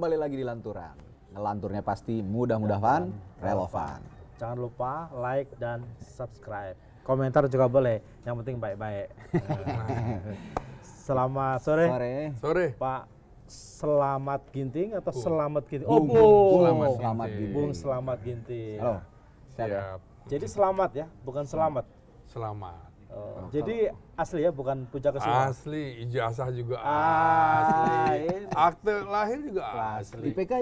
Kembali lagi di Lanturan. Ngelanturnya pasti mudah-mudahan relevan. Jangan lupa like dan subscribe. Komentar juga boleh, yang penting baik-baik. Selamat sore, Sore. Pak Selamat Ginting atau Selamat Ginting? Bung. Bung. Selamat Ginting. Bung Selamat Ginting. Halo. Siap. Jadi selamat ya, bukan selamat. Selamat. Jadi asli ya, bukan puja kesuma. Asli, ijazah juga Ini. asli. Akte lahir juga asli. IPK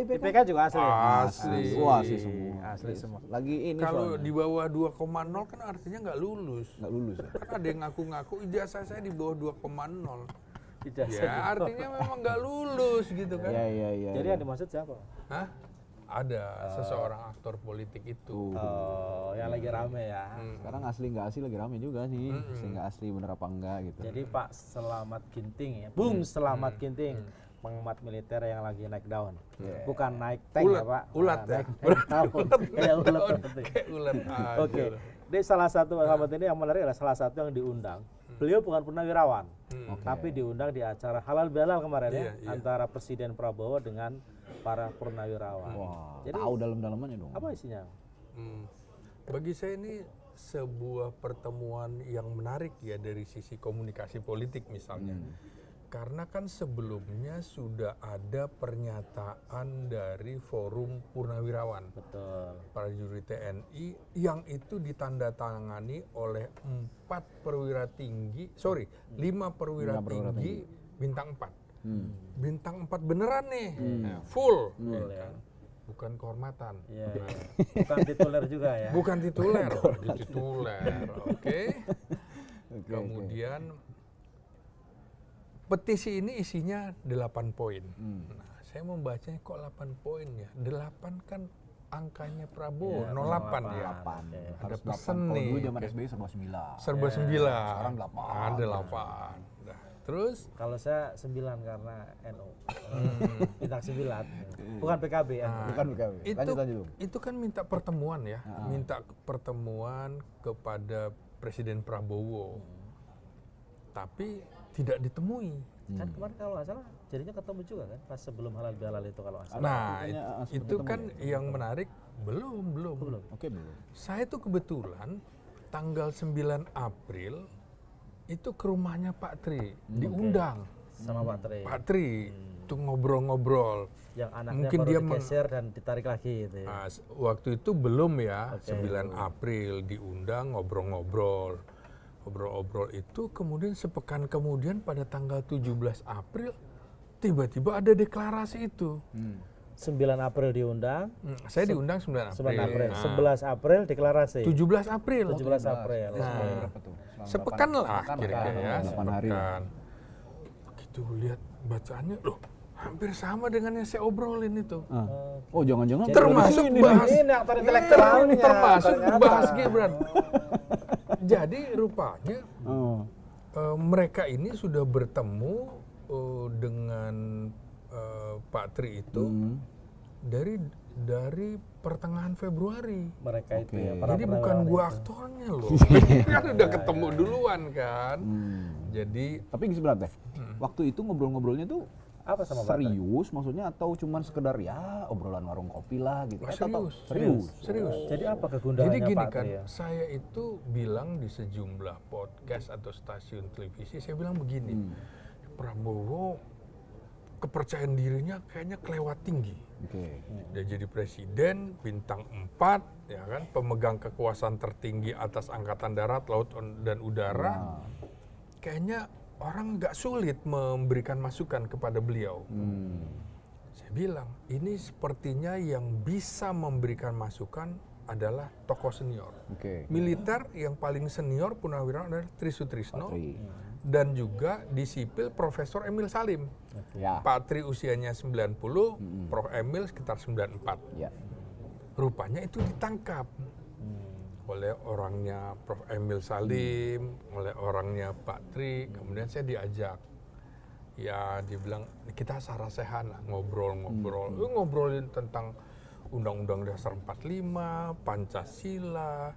juga asli. Asli. Wah, asli semua. Asli semua. Lagi ini Kalau soalnya. di bawah 2,0 kan artinya nggak lulus. Nggak lulus ya? Kan ada yang ngaku-ngaku ijazah saya di bawah 2,0. Ijazah Ya, di- artinya memang nggak lulus gitu kan. Iya. Jadi yang dimaksud siapa? Hah? Ada seseorang aktor politik itu. Oh, yang lagi rame ya. Sekarang asli nggak asli lagi rame juga sih. Asli nggak asli bener apa enggak gitu. Jadi Pak Selamat Ginting ya, Bung Selamat Ginting, pengamat militer yang lagi naik daun, bukan naik tank Ulet, ya Pak. ulat Nah, ya? naik daun, kayak ulet seperti. Kayak ulet aja. Oke, dia salah satu sahabat ini yang menarik adalah salah satu yang diundang. Beliau bukan purnawirawan, tapi diundang di acara halal bihalal kemarin ya, Iya. antara Presiden Prabowo dengan para purnawirawan. Wah, Jadi tahu dalam-dalamannya dong. apa isinya? Bagi saya ini sebuah pertemuan yang menarik ya dari sisi komunikasi politik misalnya. Karena kan sebelumnya sudah ada pernyataan dari Forum Purnawirawan Betul. prajurit TNI yang itu ditandatangani oleh 5 perwira tinggi bintang 4. Bintang 4 beneran nih, full, ya. bukan kehormatan. Iya. Bukan tituler juga ya. Bukan tituler, tituler, oke. Kemudian petisi ini isinya 8 poin. Nah, saya membacanya kok 8 poin ya. 8 kan angkanya Prabowo, Iya, 08 ya. 8. Ada Harus pesan 8. Kalau nih. dulu zaman SBY serba 9. Serba 9. Sekarang 8. Ada 8. Nah, terus Kalau saya 9 karena NU. Bintang 9. Bukan PKB ya. Bukan PKB. Lanjut. itu kan minta pertemuan ya. Minta pertemuan kepada Presiden Prabowo. Tapi tidak ditemui. Kan kemarin kalau nggak salah jadinya ketemu juga kan pas sebelum halal bihalal itu kalau nggak salah. Nah, Makanya, sempat itu ketemu kan yang menarik belum. Oke, belum. Saya tuh kebetulan tanggal 9 April itu ke rumahnya Pak Tri, diundang. Sama Pak Tri. Pak Tri tuh ngobrol-ngobrol. Yang anaknya Mungkin baru dia digeser dan ditarik lagi gitu ya. Nah, waktu itu belum ya, 9 April diundang ngobrol-ngobrol. Ngobrol-ngobrol itu kemudian sepekan kemudian pada tanggal 17 April tiba-tiba ada deklarasi itu. 9 April diundang, Saya diundang 9 April. 9 April, Nah, 11 April deklarasi. 17 April. 17 April. Berapa tuh? Selama Sepekan lah Sepekan kira-kira ya, 8 hari. sepekan. Begitu lihat bacaannya, loh hampir sama dengan yang saya obrolin itu. Oh, jangan-jangan Termasuk bahas ini aktor intelektualnya. termasuk ternyata. bahas Gibran. Jadi rupanya Oh. mereka ini sudah bertemu dengan Pak Tri itu dari pertengahan Februari. Mereka itu ya. para Jadi bukan purnawirawan gua itu. aktornya loh. Kan udah ketemu duluan kan. Jadi Tapi sebenarnya waktu itu ngobrol-ngobrolnya tuh Apa sama Pak Tri? serius maksudnya atau cuman sekedar ya obrolan warung kopi lah gitu? serius. Jadi apa kegundahannya Jadi gini Pak kan, Tri ya? saya itu bilang di sejumlah podcast atau stasiun televisi, saya bilang begini, Prabowo kepercayaan dirinya kayaknya kelewat tinggi. Oke. Dia jadi presiden, bintang 4, ya kan, pemegang kekuasaan tertinggi atas angkatan darat, laut dan udara. Kayaknya orang nggak sulit memberikan masukan kepada beliau. Saya bilang, ini sepertinya yang bisa memberikan masukan adalah tokoh senior. Oke. Militer yang paling senior Purnawirawan adalah Tri Sutrisno. Tri. Dan juga di sipil Profesor Emil Salim. Ya. Pak Tri usianya 90, Prof. Emil sekitar 94. Ya. Rupanya itu ditangkap oleh orangnya Prof. Emil Salim, oleh orangnya Pak Tri, kemudian saya diajak. Ya, dibilang kita sarasehan lah, ngobrol-ngobrol. Ngobrolin tentang Undang-Undang Dasar 45, Pancasila,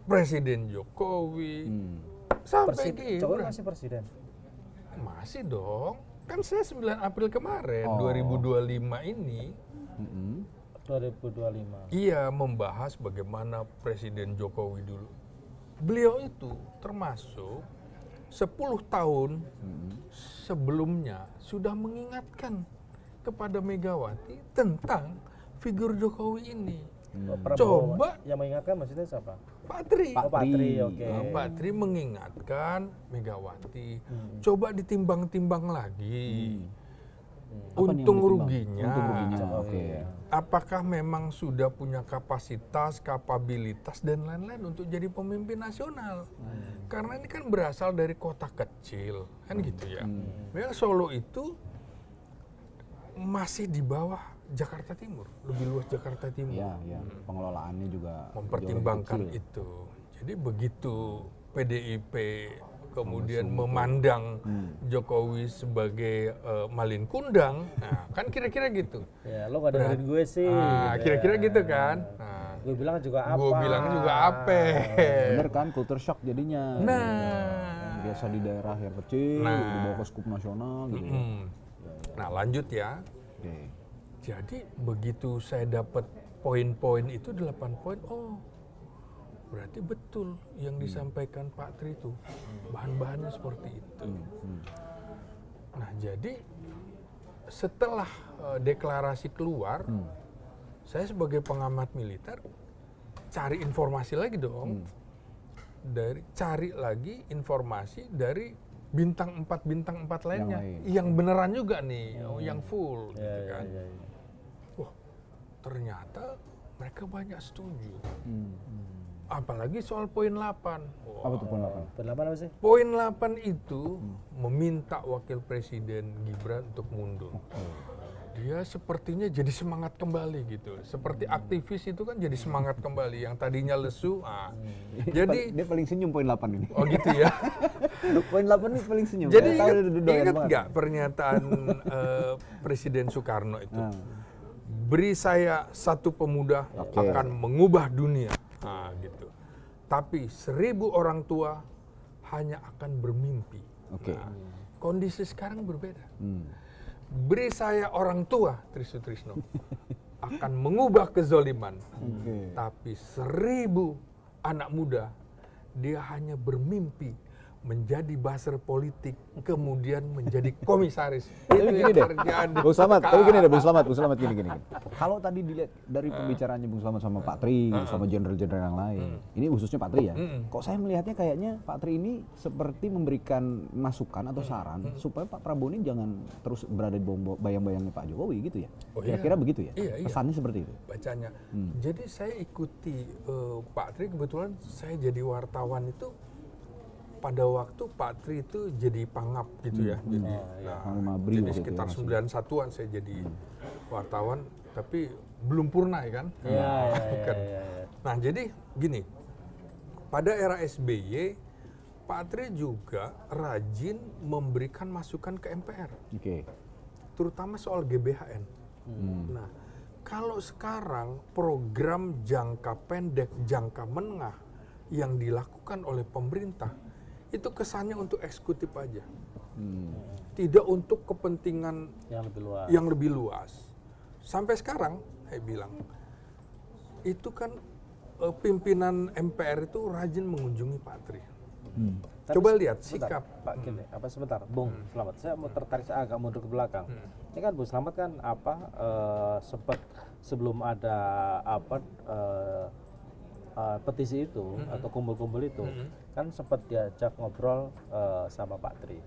Presiden Jokowi, sampai Jokowi Gibran. masih presiden. Masih dong. Kan saya 9 April kemarin, Oh. 2025 ini, 2025. iya membahas bagaimana Presiden Jokowi dulu. Beliau itu termasuk 10 tahun sebelumnya sudah mengingatkan kepada Megawati tentang figur Jokowi ini. Prabowo Coba yang mengingatkan maksudnya siapa? Pak Tri. Oh, Pak Tri, oke. Pak Tri mengingatkan Megawati, coba ditimbang-timbang lagi. Apa nih yang Untung ditimbang? ruginya. Untung ruginya, oke. Apakah memang sudah punya kapasitas, kapabilitas dan lain-lain untuk jadi pemimpin nasional? Karena ini kan berasal dari kota kecil, kan gitu ya. Memang Solo itu masih di bawah Jakarta Timur, lebih luas Jakarta Timur. Iya, iya. Pengelolaannya juga Mempertimbangkan jauh lebih kecil. itu. Jadi begitu PDIP kemudian memandang Jokowi sebagai malin kundang, nah, kan kira-kira gitu. Ya, lo gak dengerin gue sih. Ah, gitu kira-kira ya. gitu kan. Nah, Gue bilang juga apa? gue bilang juga apa. Bener kan, culture shock jadinya. Nah, Biasa di daerah yang kecil, Nah. dibawa ke skup nasional gitu ya. nah lanjut ya. Oke. Jadi begitu saya dapat poin-poin itu 8 poin, oh berarti betul yang disampaikan Pak Tri itu bahan-bahannya seperti itu. Nah jadi setelah deklarasi keluar, saya sebagai pengamat militer cari informasi lagi dong, cari lagi informasi dari bintang 4 lainnya, lain. yang beneran juga nih, yang full, Ya, gitu ya, kan. ya, ya. Wah, ternyata mereka banyak setuju. Apalagi soal poin 8. Wah, Apa tuh poin 8? Berlama apa sih? poin 8 itu meminta Wakil Presiden Gibran untuk mundur. Dia sepertinya jadi semangat kembali gitu. Seperti aktivis itu kan jadi semangat kembali. Yang tadinya lesu, jadi Dia paling senyum poin 8 ini. oh gitu ya. Poin 8 ini paling senyum. Jadi Saya tahu dia doyan ingat banget. nggak pernyataan Presiden Soekarno itu? Beri saya satu pemuda akan mengubah dunia. Nah, gitu. Tapi 1000 orang tua hanya akan bermimpi. Oke. Nah, kondisi sekarang berbeda. Beri saya orang tua, Trisno, akan mengubah kezoliman. Oke. Tapi 1000 anak muda, dia hanya bermimpi menjadi buzzer politik, kemudian menjadi komisaris. Tapi Itu gini yang deh, terjadi. Bung Slamet, tapi gini deh, Bung Slamet gini. Kalau tadi dilihat dari pembicaraannya Bung Slamet sama Pak Tri, sama jenderal-jenderal yang lain, ini khususnya Pak Tri ya, kok saya melihatnya kayaknya Pak Tri ini seperti memberikan masukan atau saran supaya Pak Prabowo ini jangan terus berada di bayang-bayangnya Pak Jokowi gitu ya? Oh, iya. Kira-kira begitu ya? Iya, iya. Pesannya seperti itu? Bacanya. Jadi saya ikuti Pak Tri, kebetulan saya jadi wartawan itu pada waktu Pak Tri itu jadi pangap gitu ya. Jadi, Panglima Brio jadi gitu sekitar ya, 91-an saya jadi wartawan, tapi belum purna ya kan. Iya, Kan. iya. Nah jadi gini, pada era SBY, Pak Tri juga rajin memberikan masukan ke MPR, Oke. terutama soal GBHN. Nah, kalau sekarang program jangka pendek, jangka menengah yang dilakukan oleh pemerintah, itu kesannya untuk eksekutif aja. Tidak untuk kepentingan Yang lebih luas. Sampai sekarang, saya bilang, itu kan pimpinan MPR itu rajin mengunjungi Pak Tri. Tapi Coba lihat sebentar, sikap. Pak gini, apa sebentar, Bung Slamet. Saya mau tertarik agak mundur ke belakang. Ini kan Bung Slamet kan sempat sebelum ada petisi itu atau kumpul-kumpul itu kan sempat diajak ngobrol sama Pak Tri.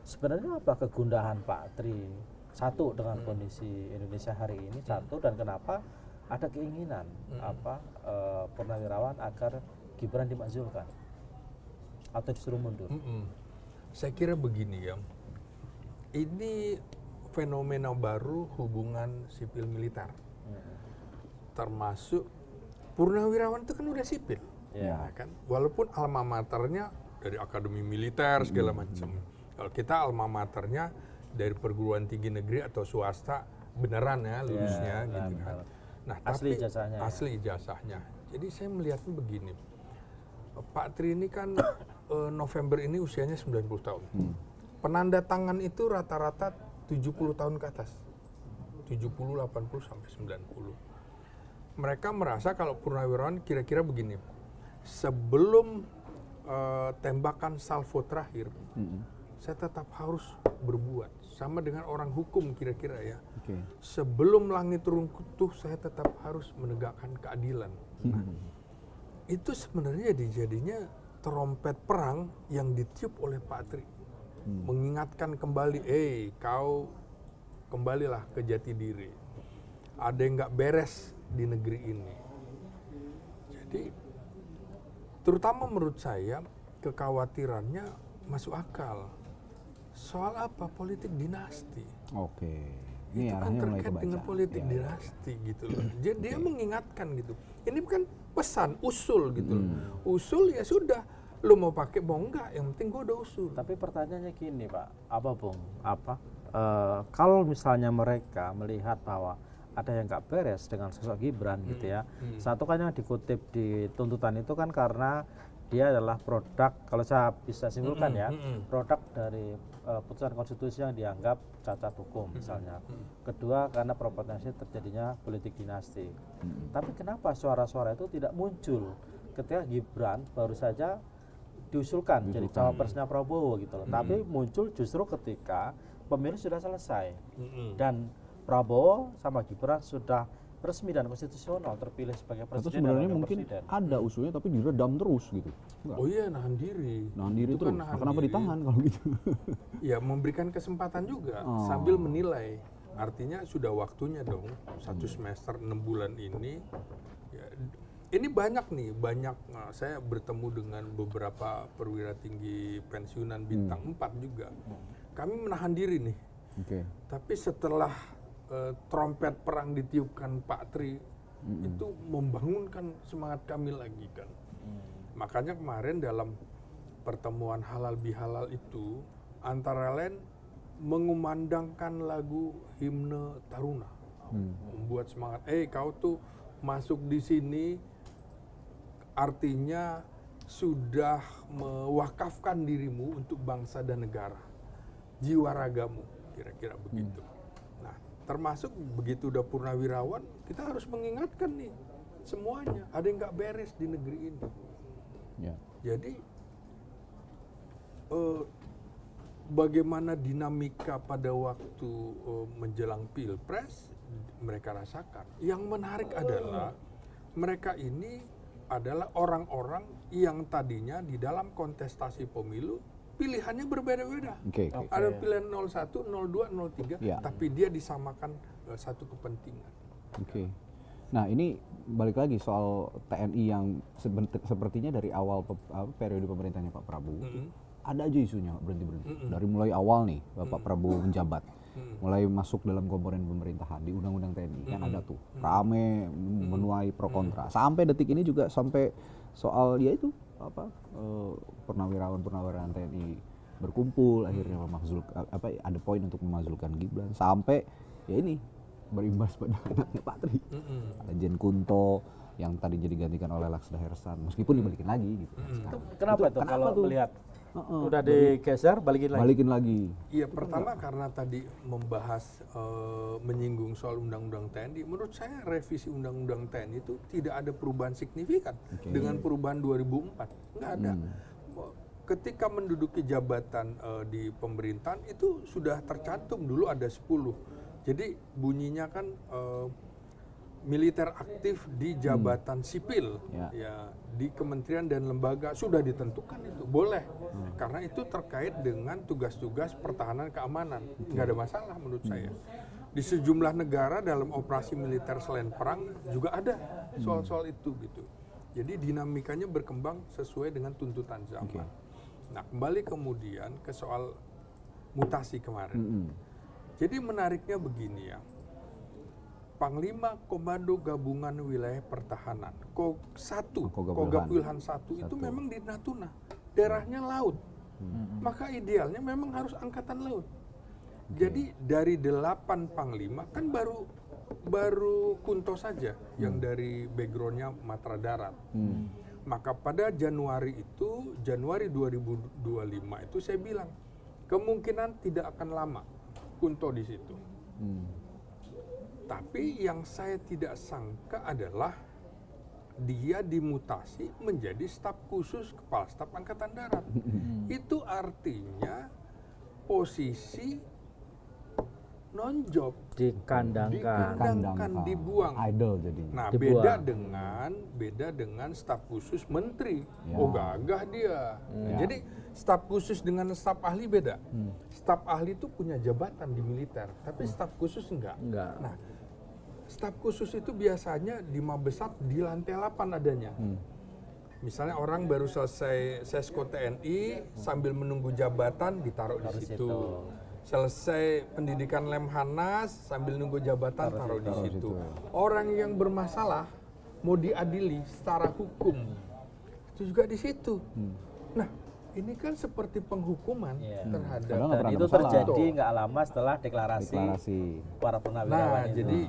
Sebenarnya apa kegundahan Pak Tri satu dengan kondisi Indonesia hari ini, satu, dan kenapa ada keinginan Purnawirawan agar Gibran dimakzulkan atau disuruh mundur? Saya kira begini ya, ini fenomena baru hubungan sipil militer, termasuk Purnawirawan itu kan udah sipil, Ya. kan? Walaupun alma maternya dari akademi militer segala macam. Kalau kita alma maternya dari perguruan tinggi negeri atau swasta beneran ya lulusnya gitu kan. Nah, Asli tapi ijazahnya, ya. asli ijazahnya. Jadi saya melihatnya begini, Pak Tri ini kan November ini usianya 90 tahun. penanda tangan itu rata-rata 70 tahun ke atas. 70, 80 sampai 90. Mereka merasa kalau purnawirawan kira-kira begini. Sebelum tembakan salvo terakhir, saya tetap harus berbuat. Sama dengan orang hukum kira-kira ya. Oke. Sebelum langit runtuh, saya tetap harus menegakkan keadilan. Itu sebenarnya jadinya trompet perang yang ditiup oleh Pak Tri. Mengingatkan kembali, kau kembalilah ke jati diri. Ada yang nggak beres di negeri ini. Jadi, terutama menurut saya, kekhawatirannya masuk akal. Soal apa? Politik dinasti. Oke. Ini Itu kan arahnya mulai terkait kebaca. dengan politik dinasti gitu loh. Jadi dia mengingatkan gitu. Ini bukan pesan, usul gitu loh. Usul ya sudah, lu mau pakai mau enggak, yang penting gua udah usul. Tapi pertanyaannya gini Pak, kalau misalnya mereka melihat bahwa ada yang nggak beres dengan sosok Gibran gitu ya. Satu kan yang dikutip di tuntutan itu kan karena dia adalah produk, kalau saya bisa simpulkan ya, produk dari putusan konstitusi yang dianggap cacat hukum misalnya. Kedua karena berpotensi terjadinya politik dinasti. Tapi kenapa suara-suara itu tidak muncul ketika Gibran baru saja diusulkan jadi cawapresnya Prabowo gitu loh. Tapi muncul justru ketika pemilu sudah selesai dan Prabowo sama Gibran sudah resmi dan konstitusional terpilih sebagai Atau presiden. sebenarnya mungkin ada usulnya tapi diredam terus gitu. Enggak. Oh iya, nahan diri. Nahan diri Itu terus. kan nahan Kenapa diri. ditahan kalau gitu? Ya memberikan kesempatan juga sambil menilai. Artinya sudah waktunya dong 1 semester 6 bulan ini. Ya, ini banyak nih, saya bertemu dengan beberapa perwira tinggi pensiunan bintang 4 juga. Kami menahan diri nih. Oke. Tapi setelah trompet perang ditiupkan Pak Tri, itu membangunkan semangat kami lagi kan. Makanya kemarin dalam pertemuan halal bihalal itu, antara lain mengumandangkan lagu himne Taruna. Membuat semangat, kau tuh masuk di sini artinya sudah mewakafkan dirimu untuk bangsa dan negara. Jiwa ragamu, kira-kira begitu. Nah, termasuk begitu udah purnawirawan, kita harus mengingatkan nih semuanya, ada yang nggak beres di negeri ini. Ya. Jadi bagaimana dinamika pada waktu menjelang pilpres mereka rasakan. Yang menarik adalah mereka ini adalah orang-orang yang tadinya di dalam kontestasi pemilu pilihannya berbeda-beda. Oke. Ada pilihan 01, 02, 03, Ya. tapi dia disamakan satu kepentingan. Oke. Nah ini balik lagi soal TNI yang sepertinya dari awal periode pemerintahnya Pak Prabowo ada aja isunya berhenti-berhenti. Dari mulai awal nih Bapak Prabowo menjabat, mulai masuk dalam komponen pemerintahan di Undang-Undang TNI kan ada tuh rame menuai pro kontra. Sampai detik ini juga sampai soal ya itu purnawirawan TNI berkumpul akhirnya ada poin untuk memazulkan Gibran sampai ya ini berimbas pada anaknya Pak Tri. Ada Jen Kunto yang tadi jadi digantikan oleh Laksda Hersan meskipun dibalikin lagi gitu. Kenapa itu kalau melihat udah digeser balikin lagi? Iya, pertama karena tadi membahas menyinggung soal undang-undang TNI, menurut saya revisi undang-undang TNI itu tidak ada perubahan signifikan dengan perubahan 2004, nggak ada. Ketika menduduki jabatan di pemerintahan itu sudah tercantum dulu ada 10. Jadi bunyinya kan militer aktif di jabatan sipil, ya di kementerian dan lembaga sudah ditentukan itu boleh, karena itu terkait dengan tugas-tugas pertahanan keamanan, nggak ada masalah menurut saya. Di sejumlah negara dalam operasi militer selain perang juga ada soal-soal itu gitu. Jadi dinamikanya berkembang sesuai dengan tuntutan zaman. Nah kembali kemudian ke soal mutasi kemarin. Jadi menariknya begini ya. Panglima Komando Gabungan Wilayah Pertahanan Kogab Wilhan 1 itu memang di Natuna, daerahnya laut. Maka idealnya memang harus angkatan laut. Jadi dari 8 panglima kan baru Kunto saja yang dari backgroundnya Matra Darat. Maka pada Januari 2025 itu saya bilang kemungkinan tidak akan lama Kunto di situ. Tapi yang saya tidak sangka adalah dia dimutasi menjadi staf khusus Kepala Staf Angkatan Darat. Itu artinya posisi non-job, dikandangkan, dibuang. Idol jadinya. Nah, Dibuang. beda dengan staf khusus menteri. Ya. Oh, gagah dia. Ya. Jadi staf khusus dengan staf ahli beda. Staf ahli itu punya jabatan di militer, tapi staf khusus enggak. Nah, staf khusus itu biasanya di Mabesat di lantai 8 adanya. Misalnya orang baru selesai sesko TNI sambil menunggu jabatan ditaruh di situ. Selesai pendidikan Lemhanas sambil nunggu jabatan taruh di situ. Orang yang bermasalah mau diadili secara hukum itu juga di situ. Nah, ini kan seperti penghukuman terhadap. Padahal nggak Dan pernah itu bersalah. terjadi nggak lama setelah deklarasi para purnawirawan Nah, itu. jadi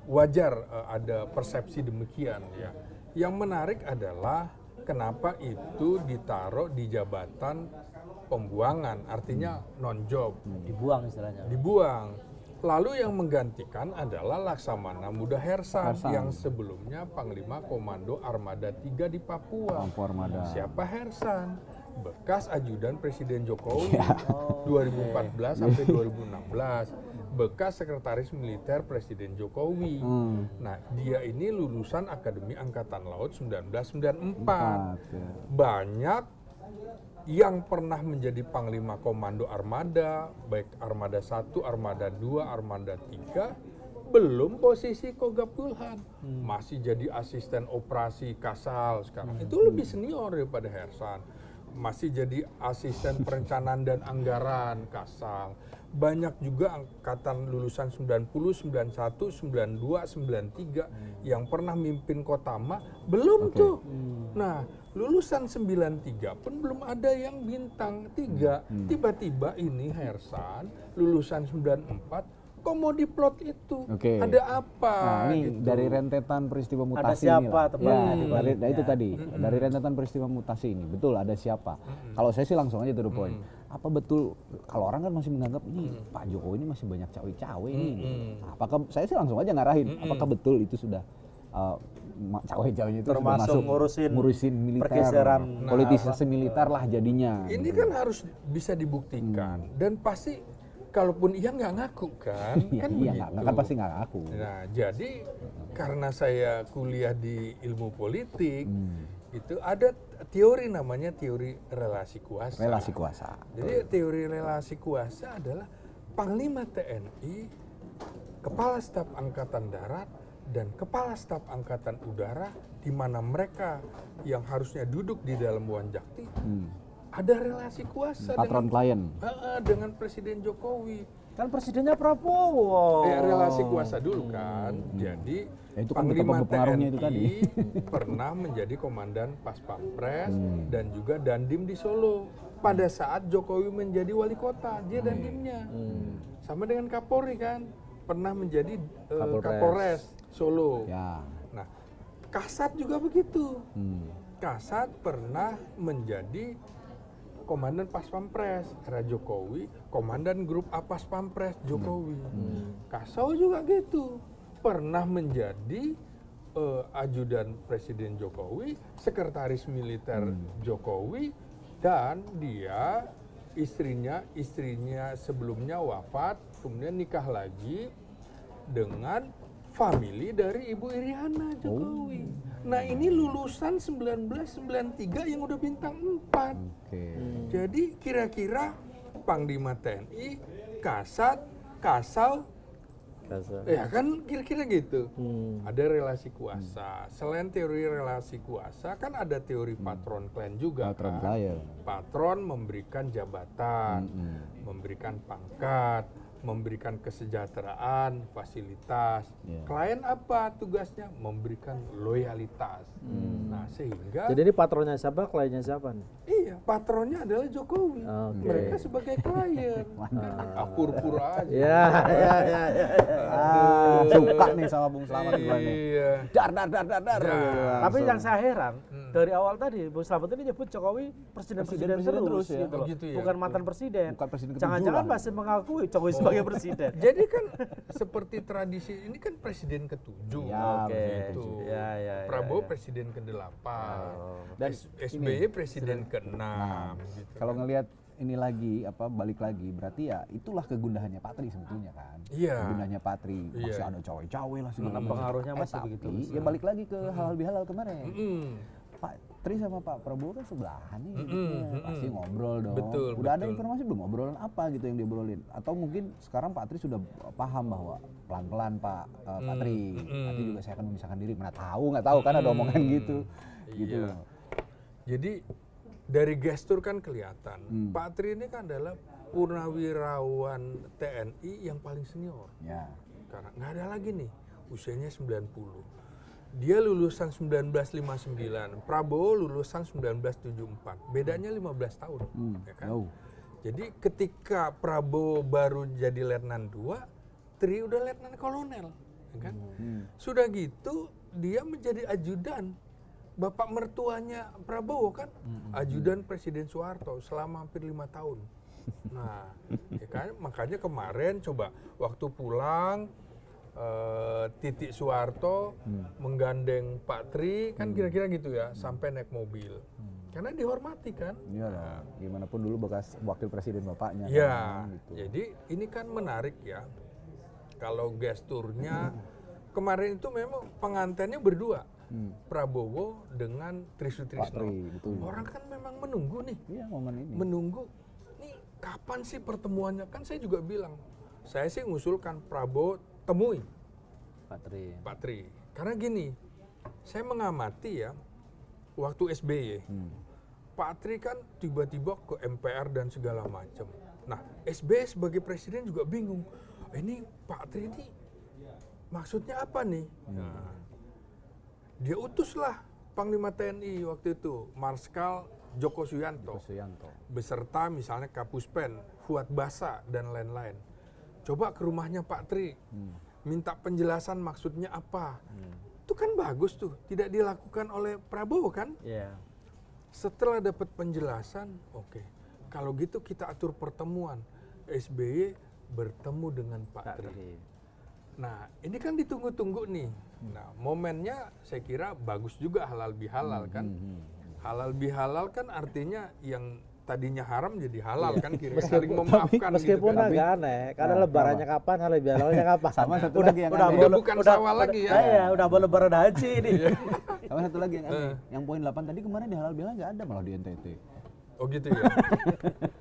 wajar ada persepsi demikian ya. Yang menarik adalah kenapa itu ditaruh di jabatan pembuangan, artinya non-job, dibuang istilahnya. dibuang. Lalu yang menggantikan adalah Laksamana Muda Hersan yang sebelumnya Panglima Komando Armada 3 di Papua. Armada. Siapa Hersan? Bekas ajudan Presiden Jokowi 2014 sampai 2016. Bekas sekretaris militer Presiden Jokowi. Nah, dia ini lulusan Akademi Angkatan Laut 1994. Ya. Banyak yang pernah menjadi Panglima Komando Armada, baik Armada 1, Armada 2, Armada 3, belum posisi Kogab Wilhan. Masih jadi asisten operasi Kasal sekarang. Itu lebih senior daripada Hersan. Masih jadi asisten perencanaan dan anggaran Kasal. Banyak juga angkatan lulusan 90, 91, 92, 93 yang pernah mimpin Kotama, belum tuh. Nah, lulusan 93 pun belum ada yang bintang 3. Tiba-tiba ini Hersan lulusan 94 kok mau diplot itu? Oke. Ada apa? Nah, ini gitu. dari rentetan peristiwa mutasi Ada siapa ini lah. tepatnya Ya, di dari, baliknya. nah itu tadi, dari rentetan peristiwa mutasi ini, betul ada siapa? Kalau saya sih langsung aja to the point. Apa betul, kalau orang kan masih menganggap ini Pak Jokowi ini masih banyak cawe-cawe nih. Nah, apakah, saya sih langsung aja ngarahin, apakah betul itu sudah cawe-cawenya itu Termasuk sudah masuk ngurusin militer, pergeseran politisasi militer lah jadinya. Ini kan harus bisa dibuktikan dan pasti kalaupun ia nggak ngaku kan, kan begitu. Kan pasti nggak ngaku. Nah, jadi karena saya kuliah di ilmu politik, itu ada teori namanya teori relasi kuasa. Relasi kuasa. Jadi teori relasi kuasa adalah Panglima TNI, Kepala Staf Angkatan Darat, dan Kepala Staf Angkatan Udara, di mana mereka yang harusnya duduk di dalam Wanjakti, ada relasi kuasa Patron klien. dengan Presiden Jokowi. Kan presidennya Prabowo. Relasi kuasa dulu kan. Jadi Ya, itu kan Panglima betapa berpengaruhnya TNI itu tadi. pernah menjadi komandan Paspampres dan juga Dandim di Solo. Pada saat Jokowi menjadi wali kota, dia Dandimnya. Sama dengan Kapolri kan, pernah menjadi Kapolres Solo. Ya. Nah, Kasat juga begitu. Kasat pernah menjadi Komandan Paspampres era Jokowi, Komandan Grup A Paspampres Jokowi. Kasau juga gitu, pernah menjadi ajudan Presiden Jokowi, sekretaris militer Jokowi, dan dia istrinya sebelumnya wafat, kemudian nikah lagi dengan famili dari Ibu Iriana Jokowi. Nah, ini lulusan 1993 yang udah bintang 4. Jadi kira-kira Panglima TNI, Kasat, Kasau, ya kan kira-kira gitu. Ada relasi kuasa. Selain teori relasi kuasa, kan ada teori patron klien juga. Patron kan? klien. Patron memberikan jabatan, memberikan pangkat, memberikan kesejahteraan, fasilitas. Klien apa tugasnya? Memberikan loyalitas. Nah, sehingga Jadi ini patronnya siapa, kliennya siapa nih? iya, Iya, patronnya adalah Jokowi. Oke. Mereka sebagai klien. Pura-pura aja. Ya. Suka nih sama Bung Slamet gua nih. Iya. Dar. Tapi yang saya heran dari awal tadi Bung Slamet ini nyebut Jokowi presiden Presiden terus ya. gitu Oh, loh. gitu ya. Bukan mantan presiden. Bukan presiden ke-7 Jangan-jangan lah. masih mengakui Jokowi sebagai presiden. Jadi kan seperti tradisi ini kan presiden ke-7. Ya, Oke. Gitu. Ya. Prabowo presiden ke-8. Dan SBY presiden ke-6 gitu. Kalau ngelihat ini lagi balik lagi berarti ya itulah kegundahannya Patri sebetulnya kan. Iya. Kegundahannya Patri masih Iya. ada cawe-cawe lah segala Karena macam. pengaruhnya masih Tapi begitu ya balik lagi ke halal bihalal kemarin. Mm-mm. Pak Tri sama Pak Prabowo kan sebelahan nih Mm-mm, hidupnya. Pasti ngobrol dong. Betul, Udah ada betul. informasi belum obrolan apa gitu yang diobrolin? Atau mungkin sekarang Pak Tri sudah paham bahwa pelan-pelan Pak Tri nanti juga saya akan memisahkan diri. Mana tahu nggak tahu kan ada omongan gitu. Gitu Iya. loh. Jadi dari gestur kan kelihatan. Pak Tri ini kan adalah purnawirawan TNI yang paling senior. Ya. Karena nggak ada lagi nih, usianya 90. Dia lulusan 1959, Prabowo lulusan 1974. Bedanya 15 tahun. Ya kan? Jauh. Jadi ketika Prabowo baru jadi letnan 2, Tri udah letnan kolonel. Ya kan? Sudah gitu dia menjadi ajudan bapak mertuanya Prabowo kan, ajudan Presiden Soeharto selama hampir 5 tahun. Nah, ya kan? Makanya kemarin coba waktu pulang Titik Soeharto menggandeng Pak Tri kan kira-kira gitu ya sampai naik mobil. Karena dihormati kan. Iya lah. Gimana pun dulu bekas wakil presiden bapaknya. Ya, kan, gitu. jadi ini kan menarik ya. Kalau gesturnya kemarin itu memang pengantinnya berdua. Prabowo dengan Trisutrisno. Tri, betul. Orang kan memang menunggu nih. Iya momen ini. Menunggu nih kapan sih pertemuannya? Kan saya juga bilang, saya sih ngusulkan Prabowo temui Pak Tri. Karena gini, saya mengamati ya, waktu SBY, Pak Tri kan tiba-tiba ke MPR dan segala macam. Nah, SBY sebagai presiden juga bingung. Ini Pak Tri ini maksudnya apa nih? Nah, dia utuslah Panglima TNI waktu itu, Marskal Joko Suyanto. Beserta misalnya Kapuspen, Fuad Basa, dan lain-lain. Coba ke rumahnya Pak Tri, minta penjelasan maksudnya apa. Itu kan bagus tuh, tidak dilakukan oleh Prabowo kan? Iya. Setelah dapat penjelasan, oke. Kalau gitu kita atur pertemuan. SBY bertemu dengan Pak Tri. Nah, ini kan ditunggu-tunggu nih. Nah, momennya saya kira bagus juga halal bihalal kan. Halal bihalal kan artinya yang tadinya haram jadi halal kan, kira-kira saling memaafkan Meskipun gitu kan. agak aneh, karena lebarannya kapan, hari bialalnya kapan. Sama satu lagi yang aneh. Udah bukan sawal lagi ya. Iya, udah mau lebaran haji ini. Sama satu lagi yang aneh. Yang poin 8 tadi kemarin di halal bihalal nggak ada malah di NTT. Oh gitu ya.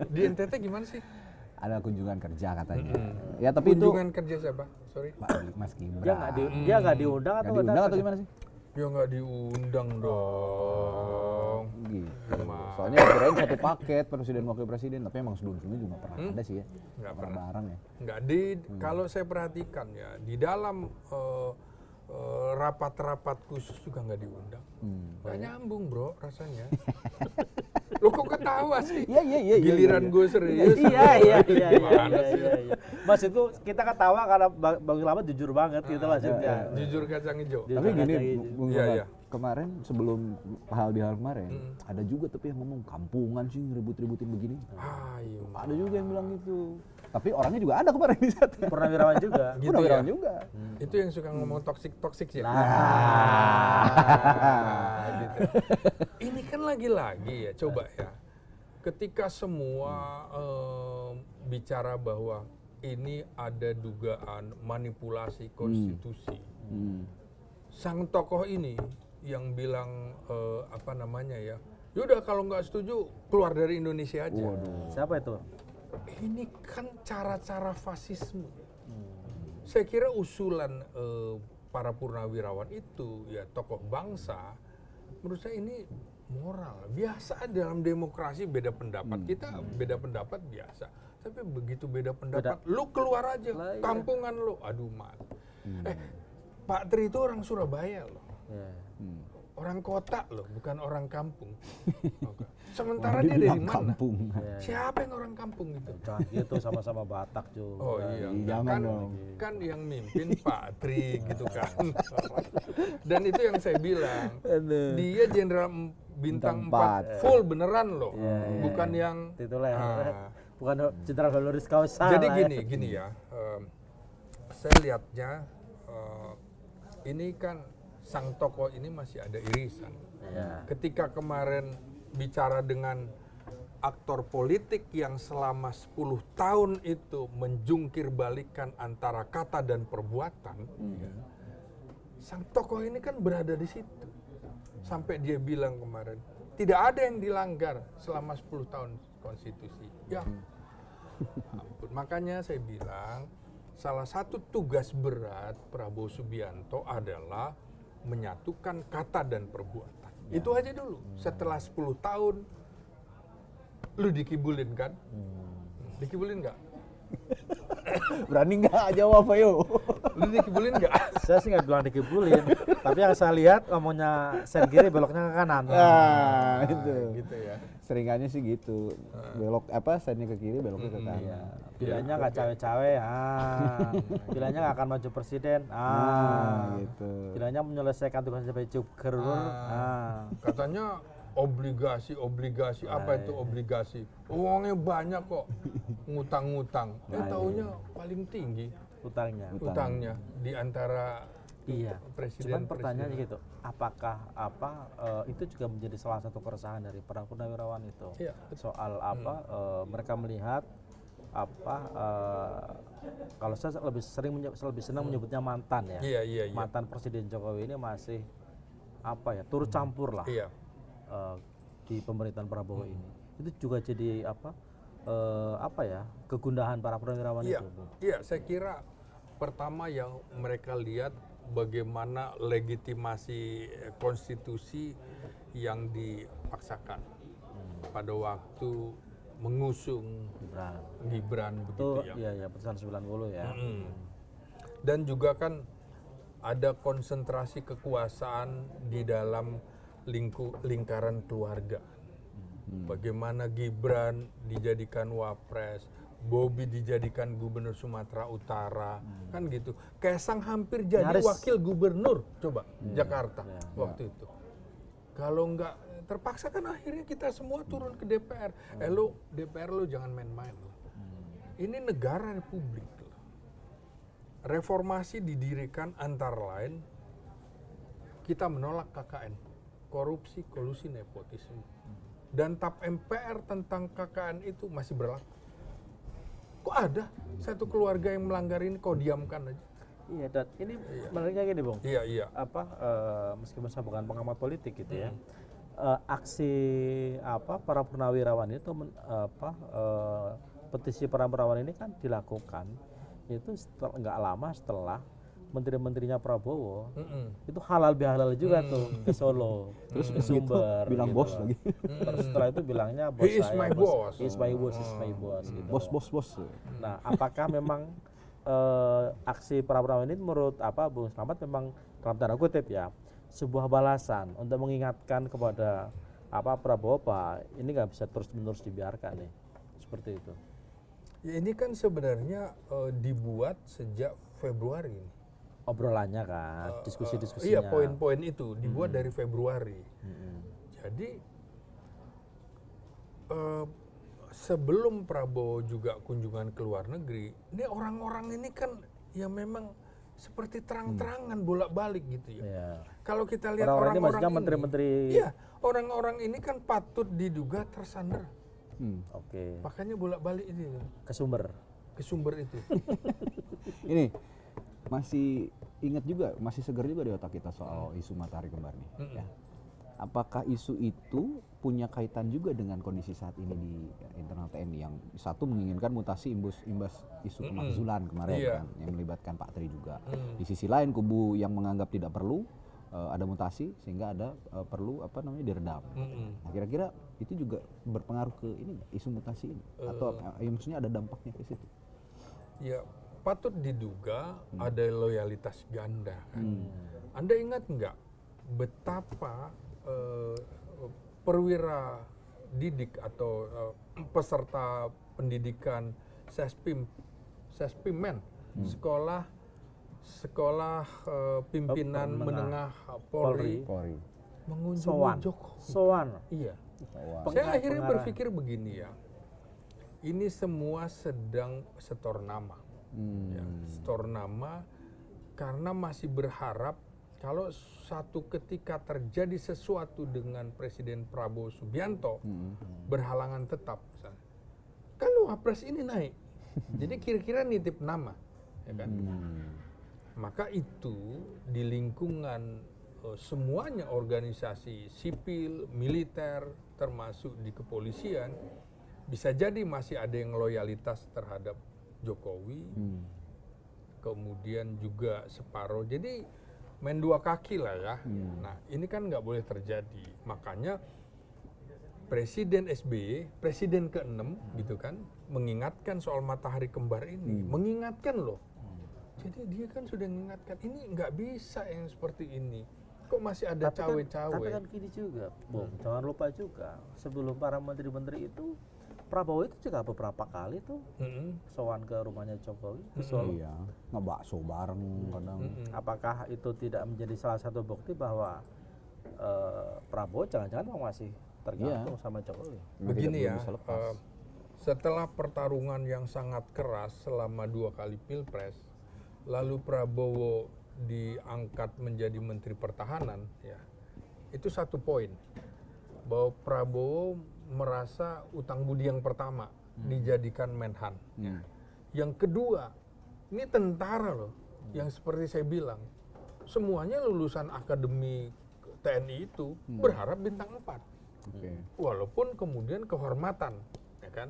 Di NTT gimana sih? Ada kunjungan kerja katanya. Ya tapi Kunjungan kerja siapa? Sorry. itu Pak Mas Gibran. Dia nggak diundang Nggak atau diundang atau gimana sih? Ya nggak diundang dong. Gitu. Emang. Soalnya kirain satu paket presiden wakil presiden, tapi emang sebelum-sebelumnya juga pernah ada sih ya. Nggak pernah. Bareng ya. Nggak kalau saya perhatikan ya di dalam rapat-rapat khusus juga nggak diundang. Nggak nyambung bro rasanya. Lo kok ketawa sih? Iya. Giliran gue serius. Iya. Gimana sih? Mas itu kita ketawa karena Bang Slamet jujur banget gitu maksudnya. Jujur kacang hijau. Jujur. Tapi gini, Kacang Bung Iya, Somad, iya. kemarin sebelum halal bihalal kemarin, ada juga tapi yang ngomong kampungan sih ngeribut-ributin begini. Ayo. Ada juga yang bilang gitu. Tapi orangnya juga ada kemarin di sana. Purnawirawan juga. Gitu Purnawirawan ya? juga. Itu yang suka ngomong toksik ya. Gitu. Ini kan lagi-lagi ya, coba ya. Ketika semua bicara bahwa ini ada dugaan manipulasi konstitusi. Sang tokoh ini yang bilang apa namanya ya, yaudah kalau nggak setuju keluar dari Indonesia aja. Siapa itu? Ini kan cara-cara fasisme. Saya kira usulan para purnawirawan itu ya tokoh bangsa, menurut saya ini moral. Biasa dalam demokrasi beda pendapat, kita beda pendapat biasa. Tapi begitu beda pendapat, lu keluar aja, kampungan lu. Aduh mas. Pak Tri itu orang Surabaya loh. orang kota loh, bukan orang kampung. Oke. Sementara Wah, dia dari dibilang mana? kampung. Siapa yang orang kampung itu? Jangan gitu, sama-sama Batak juga. Oh iya, Jangan kan, dong. kan yang mimpin Pak Tri gitu kan. Dan itu yang saya bilang, dia jenderal bintang 4 full beneran loh, bukan yang Itulah ya. Ah. Bukan jenderal honoris causa. Jadi lah ya. gini ya, saya lihatnya ini kan sang tokoh ini masih ada irisan. Iya. Ketika kemarin bicara dengan aktor politik yang selama 10 tahun itu menjungkir balikan antara kata dan perbuatan, ya, sang tokoh ini kan berada di situ. Sampai dia bilang kemarin, tidak ada yang dilanggar selama 10 tahun konstitusi. Ya, ampun. Makanya saya bilang, salah satu tugas berat Prabowo Subianto adalah menyatukan kata dan perbuatan. Itu aja dulu. Setelah 10 tahun, lu dikibulin kan? Dikibulin nggak? Berani nggak jawab ayo? Lu dikibulin nggak? Saya sih nggak bilang dikibulin, tapi yang saya lihat ngomongnya sen kiri beloknya ke kanan. Nah, itu. Gitu ya. Seringannya sih gitu. Belok sennya ke kiri, beloknya ke kanan. Pilihannya nggak cawe-cawe, pilihannya nggak akan maju presiden, Gitu. pilihannya menyelesaikan tugas sebagai gubernur, Katanya obligasi apa itu obligasi? Uangnya banyak kok, ngutang-ngutang. Taunya paling tinggi utangnya. di antara Iya. presiden. Cuman pertanyaannya gitu, apakah itu juga menjadi salah satu keresahan dari para purnawirawan itu? Iya. Soal mereka melihat kalau saya lebih senang menyebutnya mantan ya. Iya. Mantan Presiden Jokowi ini masih turut campur lah. Iya. Di pemerintahan Prabowo ini. Itu juga jadi kegundahan para purnawirawan Iya. itu. Iya, saya kira pertama yang mereka lihat bagaimana legitimasi konstitusi yang dipaksakan pada waktu mengusung Gibran begitu ya. Iya, putusan 90 ya. Dan juga kan ada konsentrasi kekuasaan di dalam lingkaran keluarga. Bagaimana Gibran dijadikan wapres, Bobi dijadikan gubernur Sumatera Utara, kan gitu. Kaisang hampir jadi Nyaris. wakil gubernur, coba Jakarta waktu itu. Kalau nggak terpaksa kan akhirnya kita semua turun ke DPR. DPR lo jangan main-main lo. Ini negara republik loh. Reformasi didirikan antara lain kita menolak KKN, korupsi, kolusi, nepotisme. Dan TAP MPR tentang KKN itu masih berlaku. Kok ada satu keluarga yang melanggar ini, kau diamkan aja? Iya, dan ini menariknya gini, Bung. Iya. Meskipun saya bukan pengamat politik gitu ya. Aksi para purnawirawan itu petisi para purnawirawan ini kan dilakukan itu nggak lama setelah menteri-menterinya Prabowo itu halal bihalal juga tuh ke Solo, terus ke Sumber, bilang gitu bos loh. lagi. Terus setelah itu bilangnya bos He is saya, my boss. He is my boss, gitu. Bos. Nah, apakah memang aksi para purnawirawan ini menurut Bung Slamet memang dalam tanda kutip ya sebuah balasan untuk mengingatkan kepada Prabowo ini nggak bisa terus-menerus dibiarkan nih seperti itu. Ya ini kan sebenarnya dibuat sejak Februari ini. Obrolannya kan, diskusinya. Iya, poin-poin itu dibuat dari Februari. Jadi sebelum Prabowo juga kunjungan ke luar negeri, ini orang-orang ini kan yang memang seperti terang-terangan bolak-balik gitu ya. Iya. Kalau kita lihat Orang-orang ini orang-orang maksudnya ini, menteri-menteri. iya, orang-orang ini kan patut diduga tersandera. Oke. Makanya bolak-balik ini Ke Sumber. ke sumber itu. Ini masih ingat juga, masih segar juga di otak kita soal isu matahari kembar nih. Ya. Apakah isu itu punya kaitan juga dengan kondisi saat ini di internal TNI yang satu menginginkan mutasi imbas isu pemakzulan kemarin kan, yang melibatkan Pak Tri juga. Di sisi lain kubu yang menganggap tidak perlu ada mutasi sehingga ada perlu diredam. Nah, kira-kira itu juga berpengaruh ke ini isu mutasi ini atau maksudnya ada dampaknya ke situ? Ya patut diduga ada loyalitas ganda kan. Anda ingat nggak betapa perwira didik atau peserta pendidikan Sespimen, sekolah pimpinan menengah Polri mengunjungi Jokowi. Sowan. Iya. Sowan. Saya akhirnya berpikir begini ya, ini semua sedang setor nama, ya, setor nama karena masih berharap kalau satu ketika terjadi sesuatu dengan Presiden Prabowo Subianto berhalangan tetap, misalnya, kan Wapres ini naik, jadi kira-kira nitip nama, ya kan? Maka itu di lingkungan semuanya organisasi sipil, militer, termasuk di kepolisian, bisa jadi masih ada yang loyalitas terhadap Jokowi, kemudian juga separuh. Jadi main dua kaki lah ya. Nah ini kan nggak boleh terjadi. Makanya Presiden SBY, Presiden ke-6 gitu kan, mengingatkan soal matahari kembar ini, mengingatkan loh. Jadi dia kan sudah mengingatkan, ini nggak bisa yang seperti ini. Kok masih ada cawe-cawe? Tapi kan gini juga, Bung, jangan lupa juga, sebelum para menteri-menteri itu, Prabowo itu juga beberapa kali tuh sowan ke rumahnya Jokowi. Iya, ngebakso bareng kadang. Apakah itu tidak menjadi salah satu bukti bahwa Prabowo jangan-jangan masih tergantung sama Jokowi? Begini ya, setelah pertarungan yang sangat keras selama 2 kali pilpres, lalu Prabowo diangkat menjadi Menteri Pertahanan, ya, itu satu poin bahwa Prabowo merasa utang budi yang pertama dijadikan Menhan. Yang kedua, ini tentara loh, yang seperti saya bilang, semuanya lulusan akademi TNI itu berharap bintang 4. Walaupun kemudian kehormatan, ya kan?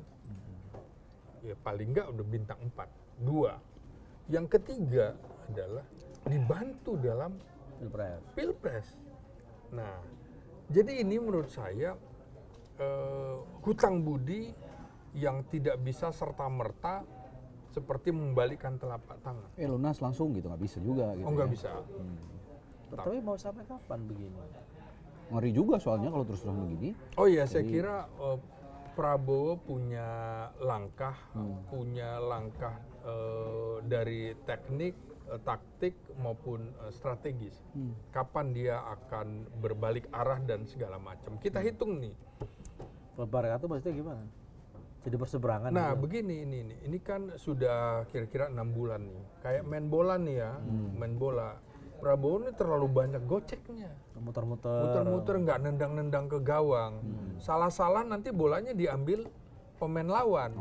Ya paling enggak udah bintang 4. 2. Yang ketiga adalah dibantu dalam pilpres. Nah, jadi ini menurut saya hutang budi yang tidak bisa serta-merta seperti membalikkan telapak tangan. Lunas langsung gitu, nggak bisa juga gitu. Oh nggak bisa. Tapi mau sampai kapan begini? Ngeri juga soalnya kalau terus-terusan begini. Oh iya, saya kira Prabowo punya langkah, dari teknik, taktik maupun strategis. Kapan dia akan berbalik arah dan segala macam. Kita hitung nih. Berbalik itu maksudnya gimana? Jadi berseberangan. Nah, gitu. begini ini kan sudah kira-kira 6 bulan nih. Kayak main bola nih ya, main bola. Prabowo ini terlalu banyak goceknya. Muter-muter nggak nendang-nendang ke gawang. Salah-salah nanti bolanya diambil pemain lawan.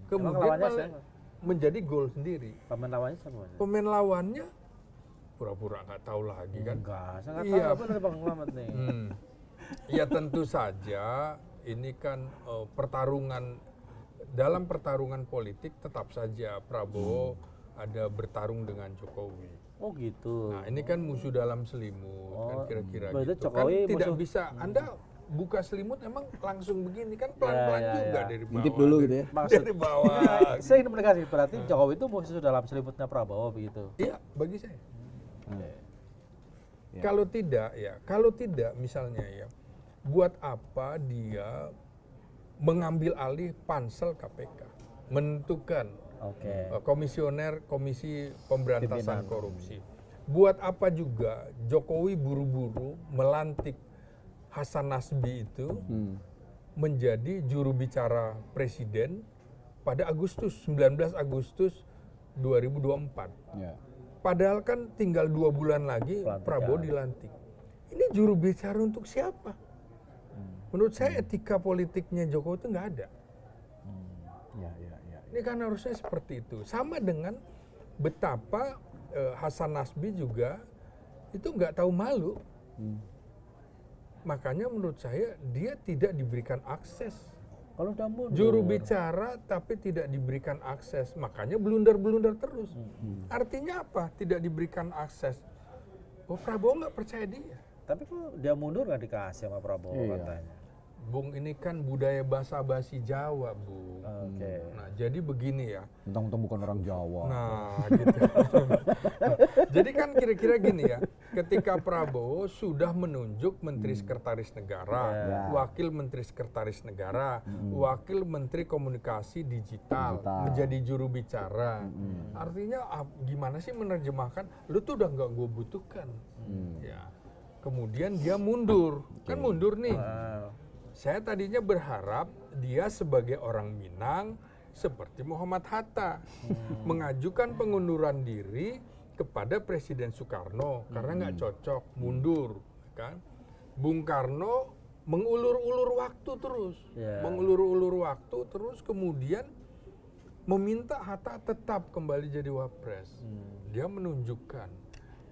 Kemudian menjadi gol sendiri. Pemain lawannya siapa? Pemain lawannya pura-pura nggak tahu lagi kan? Enggak, saya nggak tahu apa dari Bang Slamet nih. Ya tentu saja ini kan dalam pertarungan politik tetap saja Prabowo ada bertarung dengan Jokowi. Oh gitu. Nah ini kan musuh dalam selimut kan kira-kira gitu. Kan Jokowi tidak musuh. bisa Anda buka selimut emang langsung begini kan pelan-pelan juga dari bawah. Intip dulu gitu ya. Dari bawah. Saya ingin menegaskan berarti Jokowi itu musuh dalam selimutnya Prabowo begitu. Iya, bagi saya. Kalau tidak misalnya ya, buat apa dia mengambil alih pansel KPK, menentukan komisioner Komisi Pemberantasan Korupsi. Buat apa juga Jokowi buru-buru melantik Hasan Nasbi itu menjadi juru bicara presiden pada 19 Agustus 2024. Padahal kan tinggal 2 bulan lagi Prabowo dilantik. Ini juru bicara untuk siapa? Menurut saya etika politiknya Jokowi itu nggak ada. Ini kan harusnya seperti itu. Sama dengan betapa Hasan Nasbi juga itu nggak tahu malu. Makanya menurut saya dia tidak diberikan akses. Kalau udah mundur. Juru bicara tapi tidak diberikan akses. Makanya blunder-blunder terus. Artinya apa? Tidak diberikan akses. Oh, Prabowo nggak percaya dia. Tapi kok dia mundur nggak dikasih sama Prabowo katanya? Bung, ini kan budaya basa-basi Jawa, Bung. Oke. Nah, jadi begini ya. Mentang-mentang bukan orang Jawa. Nah, gitu. Jadi kan kira-kira gini ya, ketika Prabowo sudah menunjuk Menteri Sekretaris Negara, Ya. Wakil Menteri Sekretaris Negara, Wakil Menteri Komunikasi Digital, menjadi juru bicara. Artinya gimana sih menerjemahkan, lu tuh udah nggak gue butuhkan. Ya. Kemudian dia mundur, kan mundur nih. Saya tadinya berharap dia sebagai orang Minang seperti Muhammad Hatta mengajukan pengunduran diri kepada Presiden Soekarno karena nggak cocok, mundur, kan? Bung Karno mengulur-ulur waktu terus, mengulur-ulur waktu terus, kemudian meminta Hatta tetap kembali jadi wapres. Dia menunjukkan